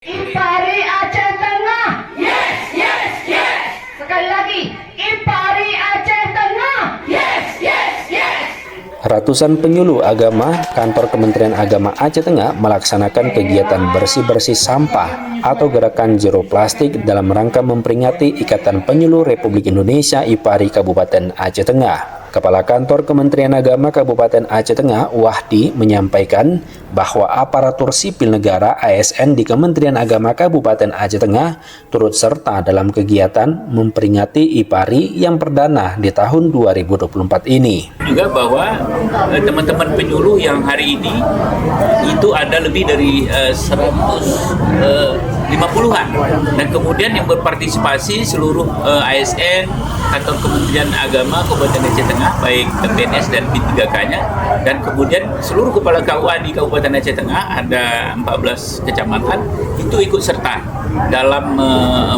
Ipari Aceh Tengah. Yes, yes, yes. Sekali lagi, Ipari Aceh Tengah. Yes, yes, yes. Ratusan penyuluh agama kantor Kementerian Agama Aceh Tengah melaksanakan kegiatan bersih-bersih sampah atau gerakan zero plastik dalam rangka memperingati Ikatan Penyuluh Republik Indonesia IPARI Kabupaten Aceh Tengah. Kepala Kantor Kementerian Agama Kabupaten Aceh Tengah, Wahdi, menyampaikan bahwa aparatur sipil negara ASN di Kementerian Agama Kabupaten Aceh Tengah turut serta dalam kegiatan memperingati IPARI yang perdana di tahun 2024 ini. Juga bahwa teman-teman penyuluh yang hari ini itu ada lebih dari 150-an, dan kemudian yang berpartisipasi seluruh ASN atau Kementerian Agama Kabupaten Aceh Tengah, baik PNS dan P3K-nya, dan kemudian seluruh kepala KUA di Kabupaten Aceh Tengah, ada 14 kecamatan, itu ikut serta dalam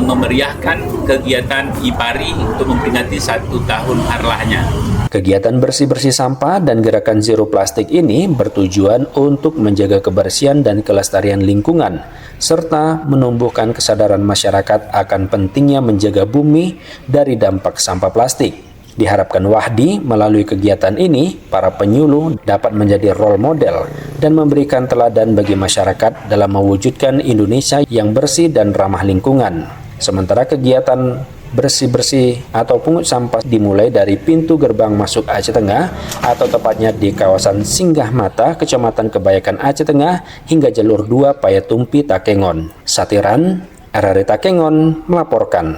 memeriahkan kegiatan IPARI untuk memperingati 1 tahun harlahnya. Kegiatan bersih-bersih sampah dan gerakan zero plastik ini bertujuan untuk menjaga kebersihan dan kelestarian lingkungan, serta menumbuhkan kesadaran masyarakat akan pentingnya menjaga bumi dari dampak sampah plastik. Diharapkan Wahdi melalui kegiatan ini, para penyuluh dapat menjadi role model dan memberikan teladan bagi masyarakat dalam mewujudkan Indonesia yang bersih dan ramah lingkungan. Sementara kegiatan bersih-bersih atau pungut sampah dimulai dari pintu gerbang masuk Aceh Tengah atau tepatnya di kawasan Singgah Mata, Kecamatan Kebayakan Aceh Tengah hingga jalur 2 Payatumpi Takengon. Satiran, RRI Takengon melaporkan.